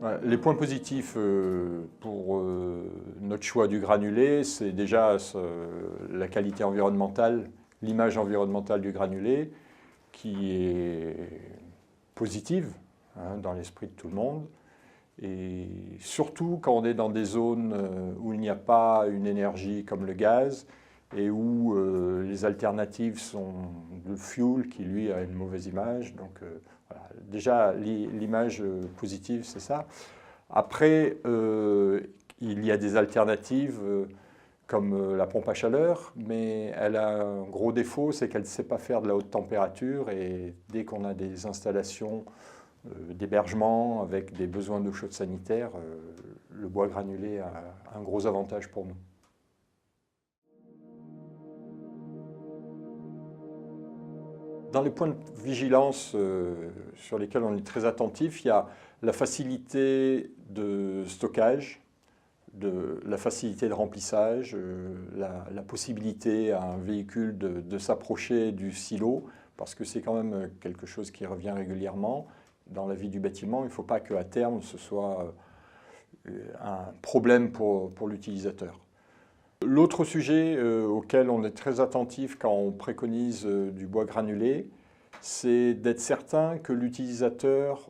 Ouais, les points positifs pour notre choix du granulé, c'est déjà la qualité environnementale, l'image environnementale du granulé, qui est positive dans l'esprit de tout le monde. Et surtout quand on est dans des zones où il n'y a pas une énergie comme le gaz et où les alternatives sont le fuel qui lui a une mauvaise image. Donc voilà. Déjà l'image positive c'est ça. Après il y a des alternatives comme la pompe à chaleur, mais elle a un gros défaut, c'est qu'elle ne sait pas faire de la haute température et dès qu'on a des installations d'hébergement avec des besoins d'eau chaude sanitaire, le bois granulé a un gros avantage pour nous. Dans les points de vigilance sur lesquels on est très attentif, il y a la facilité de stockage, la facilité de remplissage, la possibilité à un véhicule de s'approcher du silo, parce que c'est quand même quelque chose qui revient régulièrement. Dans la vie du bâtiment, il ne faut pas qu'à terme, ce soit un problème pour l'utilisateur. L'autre sujet auquel on est très attentif quand on préconise du bois granulé, c'est d'être certain que l'utilisateur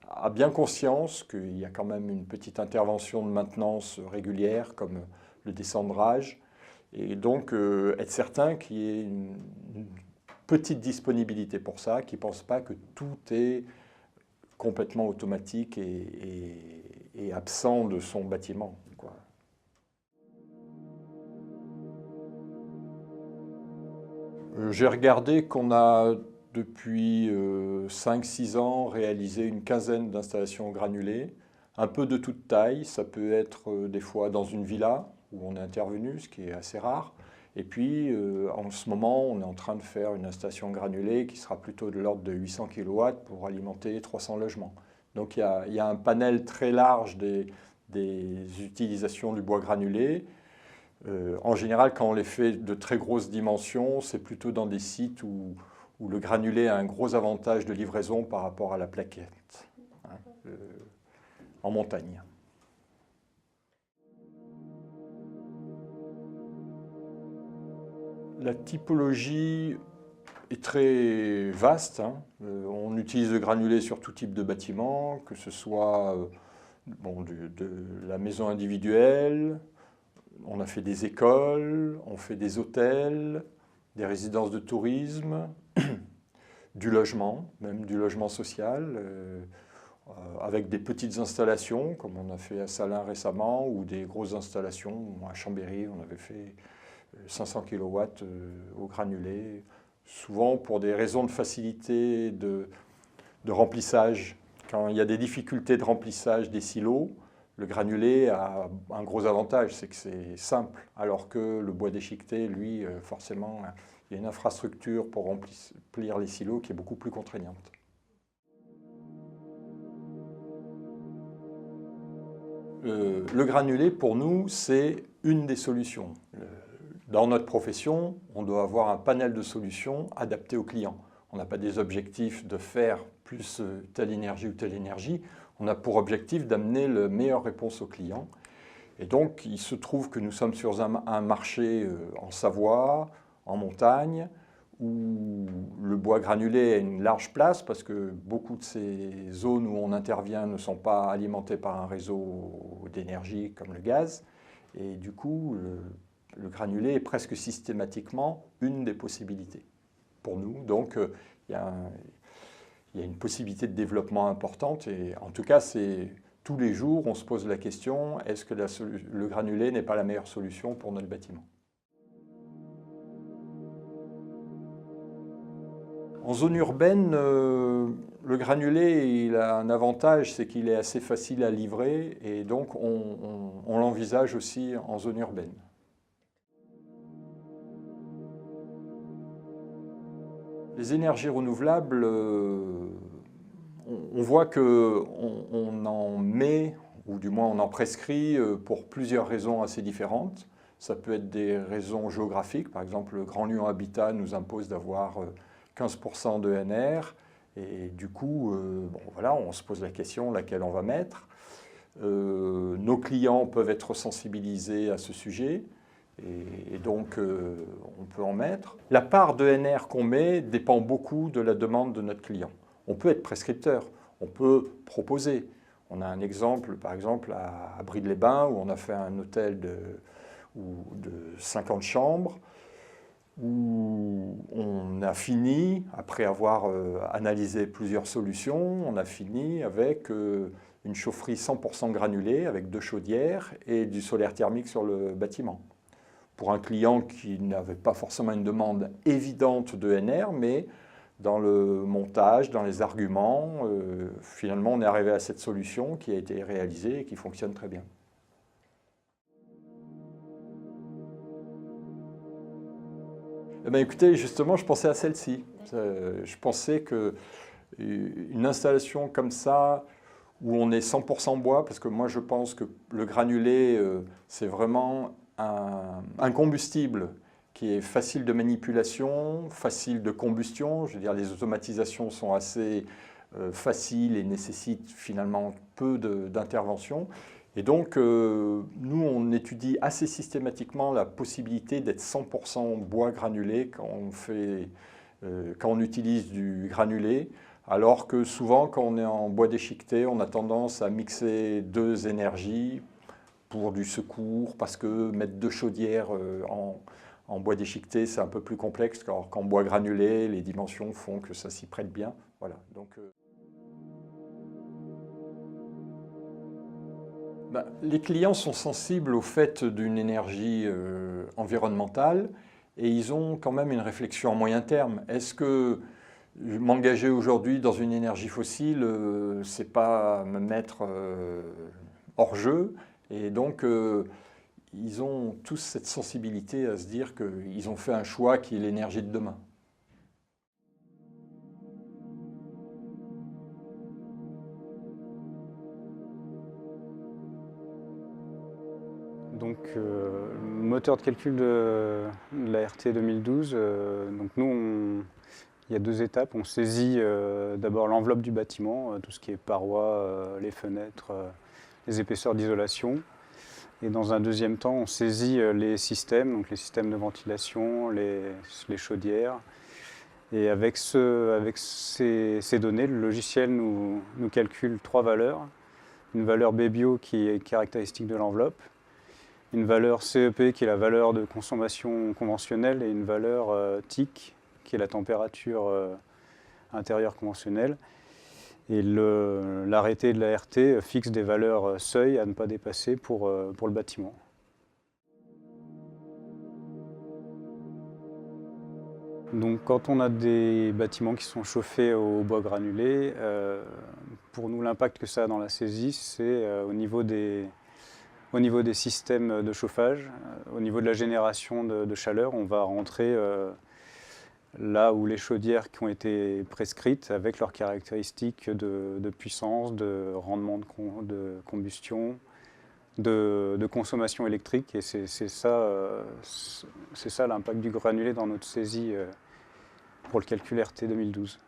a bien conscience qu'il y a quand même une petite intervention de maintenance régulière, comme le descendrage, et donc être certain qu'il y ait une petite disponibilité pour ça, qui ne pense pas que tout est complètement automatique et absent de son bâtiment, quoi. J'ai regardé qu'on a depuis 5-6 ans réalisé une quinzaine d'installations granulées, un peu de toute taille, ça peut être des fois dans une villa où on est intervenu, ce qui est assez rare. Et puis, en ce moment, on est en train de faire une installation granulée qui sera plutôt de l'ordre de 800 kW pour alimenter 300 logements. Donc, il y a un panel très large des utilisations du bois granulé. En général, quand on les fait de très grosses dimensions, c'est plutôt dans des sites où le granulé a un gros avantage de livraison par rapport à la plaquette, en montagne. La typologie est très vaste. On utilise le granulé sur tout type de bâtiment, que ce soit de la maison individuelle, on a fait des écoles, on fait des hôtels, des résidences de tourisme, du logement, même du logement social, avec des petites installations, comme on a fait à Salins récemment, ou des grosses installations. À Chambéry, on avait fait 500 kW au granulé, souvent pour des raisons de facilité de remplissage. Quand il y a des difficultés de remplissage des silos, le granulé a un gros avantage, c'est que c'est simple, alors que le bois déchiqueté, lui, forcément, il y a une infrastructure pour remplir les silos qui est beaucoup plus contraignante. Le granulé, pour nous, c'est une des solutions. Dans notre profession, on doit avoir un panel de solutions adaptées aux clients. On n'a pas des objectifs de faire plus telle énergie ou telle énergie. On a pour objectif d'amener la meilleure réponse aux clients. Et donc, il se trouve que nous sommes sur un marché en Savoie, en montagne, où le bois granulé a une large place parce que beaucoup de ces zones où on intervient ne sont pas alimentées par un réseau d'énergie comme le gaz. Et du coup, le granulé est presque systématiquement une des possibilités pour nous. Donc, il y a une possibilité de développement importante. Et en tout cas, tous les jours, on se pose la question, est-ce que le granulé n'est pas la meilleure solution pour notre bâtiment? En zone urbaine, le granulé, il a un avantage, c'est qu'il est assez facile à livrer et donc on l'envisage aussi en zone urbaine. Les énergies renouvelables, on voit qu'on en met, ou du moins on en prescrit pour plusieurs raisons assez différentes. Ça peut être des raisons géographiques, par exemple le Grand Lyon Habitat nous impose d'avoir 15% d'ENR Et du coup, bon, voilà, on se pose la question laquelle on va mettre. Nos clients peuvent être sensibilisés à ce sujet. Et donc, on peut en mettre. La part de NR qu'on met dépend beaucoup de la demande de notre client. On peut être prescripteur, on peut proposer. On a un exemple, par exemple, à Brive-les-Bains, où on a fait un hôtel de 50 chambres, où on a fini, après avoir analysé plusieurs solutions, on a fini avec une chaufferie 100% granulée, avec 2 chaudières et du solaire thermique sur le bâtiment. Pour un client qui n'avait pas forcément une demande évidente de NR, mais dans le montage, dans les arguments, finalement on est arrivé à cette solution qui a été réalisée et qui fonctionne très bien. Eh bien, écoutez, justement, je pensais à celle-ci. Je pensais qu'une installation comme ça, où on est 100% bois, parce que moi je pense que le granulé, c'est vraiment un combustible qui est facile de manipulation, facile de combustion. Je veux dire, les automatisations sont assez faciles et nécessitent finalement peu d'intervention. Et donc, nous, on étudie assez systématiquement la possibilité d'être 100% bois granulé quand on utilise du granulé, alors que souvent, quand on est en bois déchiqueté, on a tendance à mixer 2 énergies pour du secours, parce que mettre 2 chaudières en bois déchiqueté, c'est un peu plus complexe, alors qu'en bois granulé, les dimensions font que ça s'y prête bien. Voilà. Donc, les clients sont sensibles au fait d'une énergie environnementale et ils ont quand même une réflexion à moyen terme. Est-ce que m'engager aujourd'hui dans une énergie fossile, c'est pas me mettre hors jeu? Et donc, ils ont tous cette sensibilité à se dire qu'ils ont fait un choix qui est l'énergie de demain. Donc, moteur de calcul de la RT 2012, donc nous, il y a 2 étapes. On saisit d'abord l'enveloppe du bâtiment, tout ce qui est parois, les fenêtres, les épaisseurs d'isolation. Et dans un deuxième temps, on saisit les systèmes, donc les systèmes de ventilation, les chaudières. Et avec ces données, le logiciel nous calcule 3 valeurs. Une valeur BBIO qui est caractéristique de l'enveloppe, une valeur CEP qui est la valeur de consommation conventionnelle et une valeur TIC qui est la température intérieure conventionnelle. Et l'arrêté de la RT fixe des valeurs seuil à ne pas dépasser pour le bâtiment. Donc quand on a des bâtiments qui sont chauffés au bois granulé, pour nous l'impact que ça a dans la saisie, c'est au niveau des systèmes de chauffage, au niveau de la génération de chaleur, on va rentrer là où les chaudières qui ont été prescrites avec leurs caractéristiques de puissance, de rendement de combustion, de consommation électrique. Et c'est ça l'impact du granulé dans notre saisie pour le calcul RT 2012.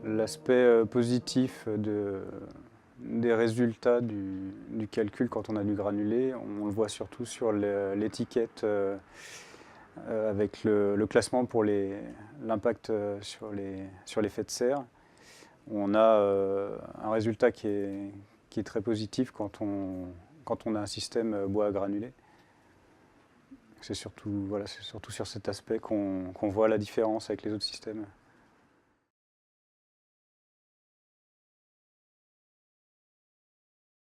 L'aspect positif des résultats du calcul quand on a du granulé, on le voit surtout sur l'étiquette avec le classement pour l'impact sur l'effet de serre. On a un résultat qui est très positif quand on a un système bois granulé. C'est surtout sur cet aspect qu'on voit la différence avec les autres systèmes.